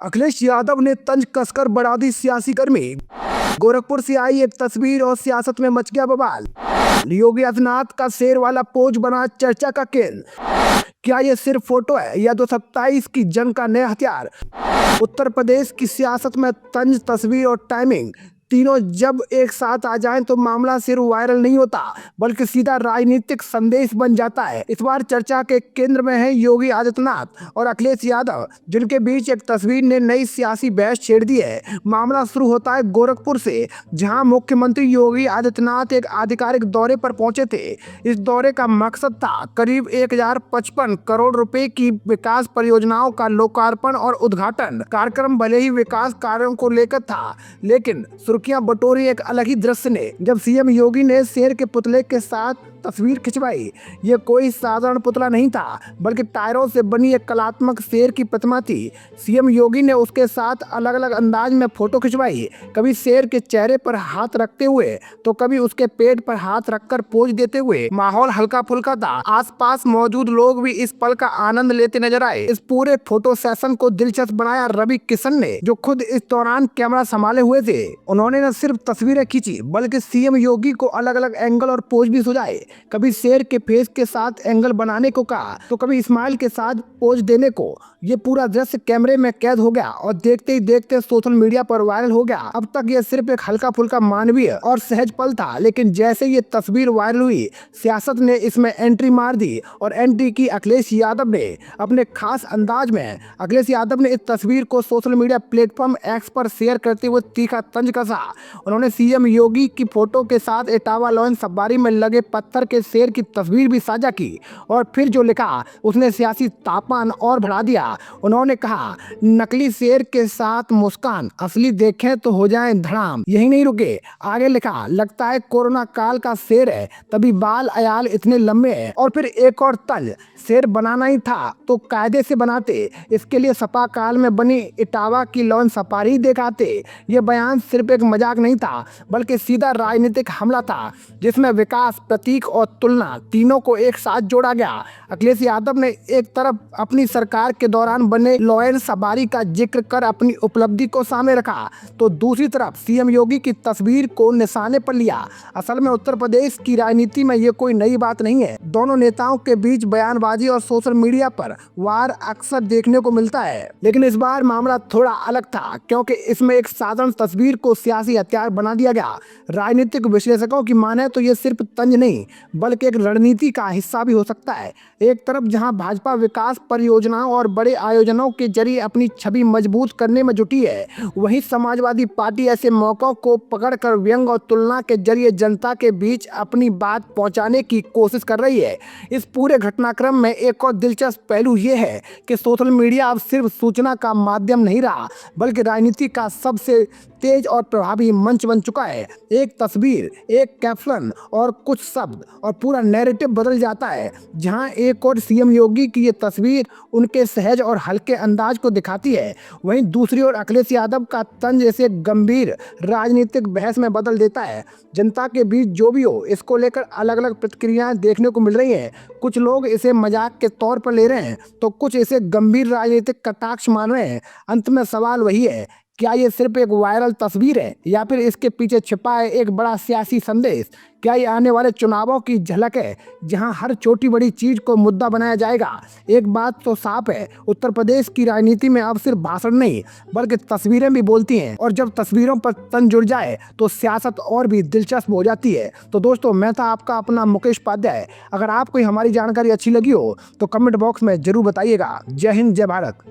अखिलेश यादव ने तंज कसकर बढ़ा दी सियासी गर्मी। गोरखपुर से आई एक तस्वीर और सियासत में मच गया बवाल। योगी आदित्यनाथ का शेर वाला पोज बना चर्चा का केंद्र। क्या ये सिर्फ फोटो है या 227 की जंग का नया हथियार? उत्तर प्रदेश की सियासत में तंज, तस्वीर और टाइमिंग तीनों जब एक साथ आ जाएं तो मामला सिर्फ वायरल नहीं होता बल्कि सीधा राजनीतिक संदेश बन जाता है। इस बार चर्चा के केंद्र में है योगी आदित्यनाथ और अखिलेश यादव, जिनके बीच एक तस्वीर ने नई सियासी बहस छेड़ दी है। मामला शुरू होता है गोरखपुर से, जहां मुख्यमंत्री योगी आदित्यनाथ एक आधिकारिक दौरे पर पहुंचे थे। इस दौरे का मकसद था करीब 1055 करोड़ रुपए की विकास परियोजनाओं का लोकार्पण और उद्घाटन। कार्यक्रम भले ही विकास कार्यों को लेकर था, लेकिन सुर्खियां बटोरी एक अलग ही दृश्य ने, जब सीएम योगी ने शेर के पुतले के साथ तस्वीर खिंचवाई। ये कोई साधारण पुतला नहीं था, बल्कि टायरों से बनी एक कलात्मक शेर की प्रतिमा थी। सीएम योगी ने उसके साथ अलग अलग अंदाज में फोटो खिंचवाई, कभी शेर के चेहरे पर हाथ रखते हुए तो कभी उसके पेट पर हाथ रखकर पोज देते हुए। माहौल हल्का फुल्का था, आसपास मौजूद लोग भी इस पल का आनंद लेते नजर आए। इस पूरे फोटो सेशन को दिलचस्प बनाया रवि किशन ने, जो खुद इस दौरान कैमरा संभाले हुए थे। उन्होंने न सिर्फ तस्वीरें खींची बल्कि सीएम योगी को अलग अलग एंगल और पोज भी सुझाए। कभी शेर के फेस के साथ एंगल बनाने को कहा तो कभी स्माइल के साथ पोज देने को। ये पूरा दृश्य कैमरे में कैद हो गया और देखते ही देखते सोशल मीडिया पर वायरल हो गया। अब तक ये सिर्फ एक हल्का फुल्का मानवीय और सहज पल था, लेकिन जैसे ये तस्वीर वायरल हुई, सियासत ने इसमें एंट्री मार दी और एंट्री की अखिलेश यादव ने अपने खास अंदाज में। अखिलेश यादव ने इस तस्वीर को सोशल मीडिया प्लेटफॉर्म एक्स पर शेयर करते हुए तीखा तंज कसा। उन्होंने सीएम योगी की फोटो के साथ इटावा लॉन सफारी में लगे पत्थर के शेर की तस्वीर भी साझा की और फिर जो लिखा उसने सियासी तापमान और बढ़ा दिया। उन्होंने कहा, नकली शेर के साथ मुस्कान, असली देखें तो हो जाए धड़ाम। यही नहीं रुके, आगे लिखा, लगता है कोरोना काल का शेर है, तभी बाल अयाल इतने लंबे हैं। और फिर एक और तंज, शेर बनाना ही था तो कायदे से बनाते, इसके लिए सपा काल में बनी इटावा की लॉन सफारी दिखाते। ये बयान सिर्फ एक मजाक नहीं था बल्कि सीधा राजनीतिक हमला था, जिसमें विकास, प्रतीक और तुलना तीनों को एक साथ जोड़ा गया। अखिलेश यादव ने एक तरफ अपनी सरकार के दौरान बने लॉयन सफारी का जिक्र कर अपनी उपलब्धि को सामने रखा, तो दूसरी तरफ सीएम योगी की तस्वीर को निशाने पर लिया। असल में उत्तर प्रदेश की राजनीति में ये कोई नई बात नहीं है। दोनों नेताओं के बीच बयानबाजी और सोशल मीडिया पर वार अक्सर देखने को मिलता है, लेकिन इस बार मामला थोड़ा अलग था, क्योंकि इसमें एक साधारण तस्वीर को सियासी हथियार बना दिया गया। राजनीतिक विश्लेषकों की माने तो ये सिर्फ तंज नहीं बल्कि एक रणनीति का हिस्सा भी हो सकता है। एक तरफ जहां भाजपा विकास परियोजनाओं और बड़े आयोजनों के जरिए अपनी छवि मजबूत करने में जुटी है, वहीं समाजवादी पार्टी ऐसे मौकों को पकड़कर व्यंग और तुलना के जरिए जनता के बीच अपनी बात पहुंचाने की कोशिश कर रही है। इस पूरे घटनाक्रम में एक और दिलचस्प पहलू ये है कि सोशल मीडिया अब सिर्फ सूचना का माध्यम नहीं रहा बल्कि राजनीति का सबसे तेज और प्रभावी मंच बन चुका है। एक तस्वीर, एक कैप्शन और कुछ शब्द और पूरा नैरेटिव बदल जाता है। जहां एक और सीएम योगी की ये तस्वीर उनके सहज और हल्के अंदाज को दिखाती है, वहीं दूसरी ओर अखिलेश यादव का तंज इसे गंभीर राजनीतिक बहस में बदल देता है। जनता के बीच जो भी हो, इसको लेकर अलग अलग प्रतिक्रियाएं देखने को मिल रही हैं। कुछ लोग इसे मजाक के तौर पर ले रहे हैं तो कुछ इसे गंभीर राजनीतिक कटाक्ष मान रहे हैं। अंत में सवाल वही है, क्या ये सिर्फ एक वायरल तस्वीर है या फिर इसके पीछे छिपा है एक बड़ा सियासी संदेश? क्या ये आने वाले चुनावों की झलक है, जहां हर छोटी बड़ी चीज को मुद्दा बनाया जाएगा? एक बात तो साफ है, उत्तर प्रदेश की राजनीति में अब सिर्फ भाषण नहीं बल्कि तस्वीरें भी बोलती हैं, और जब तस्वीरों पर तन जुड़ जाए तो सियासत और भी दिलचस्प हो जाती है। तो दोस्तों, मैं था आपका अपना मुकेश उपाध्याय। अगर आपको हमारी जानकारी अच्छी लगी हो तो कमेंट बॉक्स में जरूर बताइएगा। जय हिंद, जय भारत।